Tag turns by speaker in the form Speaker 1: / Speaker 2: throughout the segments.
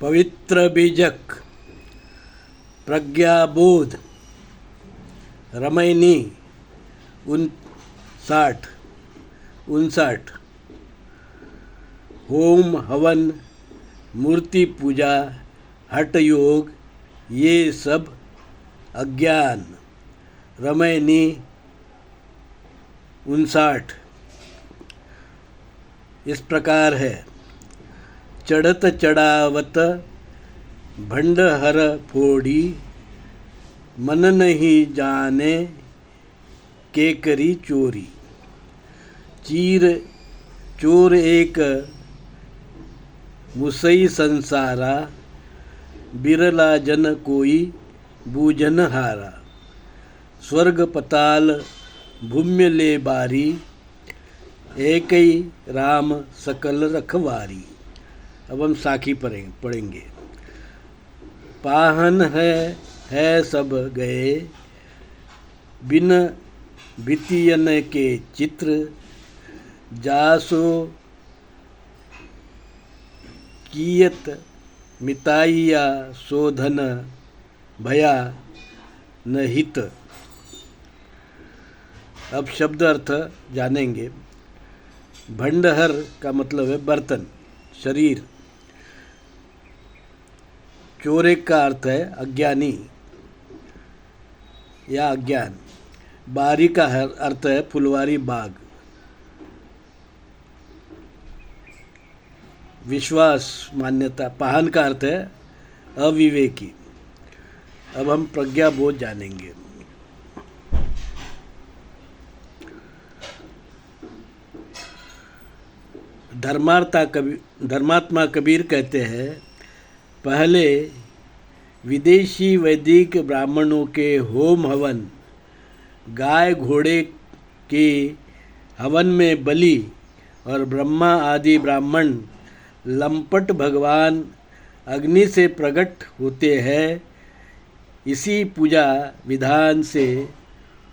Speaker 1: पवित्र बीजक, प्रज्ञाबोध, रमैनी 59, होम हवन, मूर्ति पूजा, हठ योग, ये सब अज्ञान। रमैनी 59 इस प्रकार है। चढ़त चढ़ावत भंड हर फोड़ी, मन नहीं जाने के करी चोरी। चीर चोर एक मुसई संसारा, बिरला जन कोई बूझन हारा। स्वर्ग पताल भूम्य ले बारी, एक ही राम सकल रखवारी। अब हम साखी पढ़ेंगे। पाहन है सब गए, बिन बितियन के चित्र। जासो कियत मिताइया, शोधन भया न हित। अब शब्द अर्थ जानेंगे। भंडहर का मतलब है बर्तन, शरीर। चोरे का अर्थ है अज्ञानी या अज्ञान। बारी का अर्थ है फुलवारी, बाग। विश्वास, मान्यता। पाहन का अर्थ है अविवेकी। अब हम प्रज्ञाबोध जानेंगे। धर्मात्मा कबीर कहते हैं, पहले विदेशी वैदिक ब्राह्मणों के होम हवन, गाय घोड़े के हवन में बलि और ब्रह्मा आदि ब्राह्मण लंपट भगवान अग्नि से प्रकट होते हैं। इसी पूजा विधान से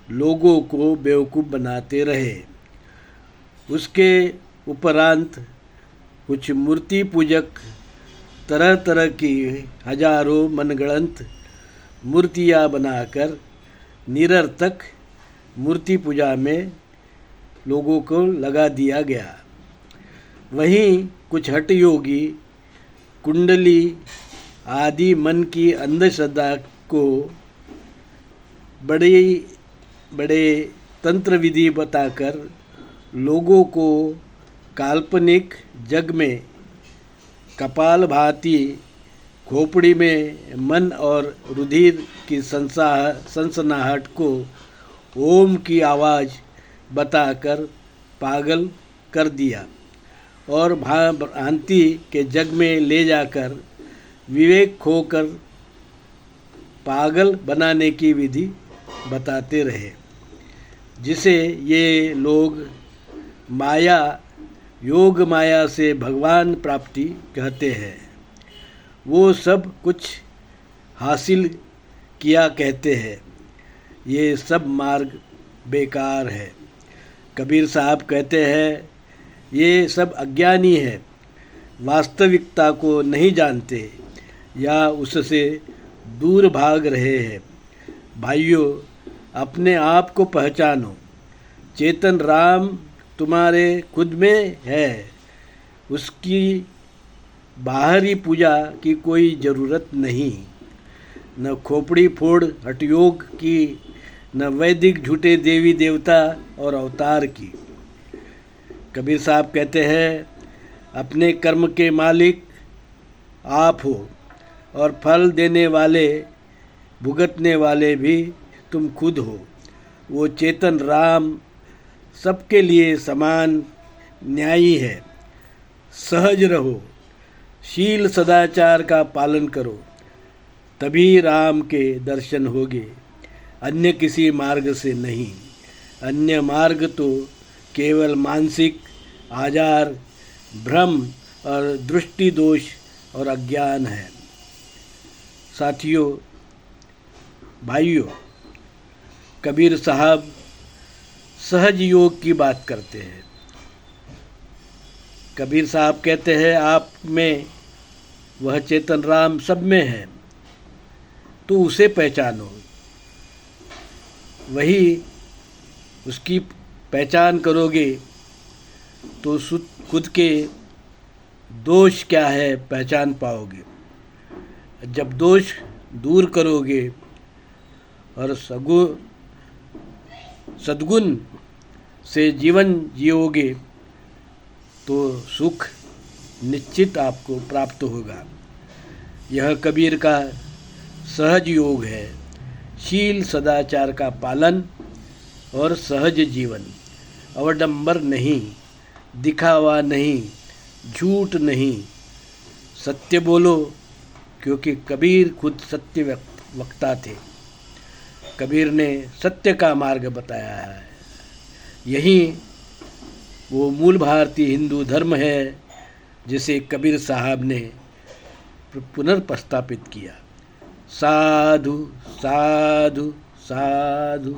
Speaker 1: लोगों को बेवकूफ़ बनाते रहे। उसके उपरांत कुछ मूर्ति पूजक तरह तरह की हजारों मनगढ़ंत मूर्तियाँ बनाकर निरर्थक मूर्ति पूजा में लोगों को लगा दिया गया। वहीं कुछ हठ योगी कुंडली आदि मन की अंधश्रद्धा को बड़े बड़े तंत्र विधि बताकर लोगों को काल्पनिक जग में कपाल भाती खोपड़ी में मन और रुधिर की सनसनाहट को ओम की आवाज़ बताकर पागल कर दिया और भ्रांति के जग में ले जाकर विवेक खोकर पागल बनाने की विधि बताते रहे, जिसे ये लोग माया, योग माया से भगवान प्राप्ति कहते हैं। वो सब कुछ हासिल किया कहते हैं। ये सब मार्ग बेकार है। कबीर साहब कहते हैं, ये सब अज्ञानी है, वास्तविकता को नहीं जानते या उससे दूर भाग रहे हैं। भाइयों, अपने आप को पहचानो। चेतन राम तुम्हारे खुद में है। उसकी बाहरी पूजा की कोई ज़रूरत नहीं। न खोपड़ी फोड़ हठयोग की, न वैदिक झूठे देवी देवता और अवतार की। कबीर साहब कहते हैं, अपने कर्म के मालिक आप हो और फल देने वाले, भुगतने वाले भी तुम खुद हो। वो चेतन राम सबके लिए समान न्यायी है। सहज रहो, शील सदाचार का पालन करो, तभी राम के दर्शन होंगे, अन्य किसी मार्ग से नहीं। अन्य मार्ग तो केवल मानसिक आजार, भ्रम और दृष्टि दोष और अज्ञान है। साथियों, भाइयों, कबीर साहब सहज योग की बात करते हैं। कबीर साहब कहते हैं आप में वह चेतन राम सब में है, तो उसे पहचानो। वही उसकी पहचान करोगे तो खुद के दोष क्या है पहचान पाओगे। जब दोष दूर करोगे और सद्गुण से जीवन जियोगे तो सुख निश्चित आपको प्राप्त होगा। यह कबीर का सहज योग है। शील सदाचार का पालन और सहज जीवन, अवडंबर नहीं, दिखावा नहीं, झूठ नहीं, सत्य बोलो, क्योंकि कबीर खुद सत्य वक्ता थे। कबीर ने सत्य का मार्ग बताया है। यही वो मूल भारतीय हिंदू धर्म है जिसे कबीर साहब ने पुनर्प्रस्थापित किया। साधु साधु साधु।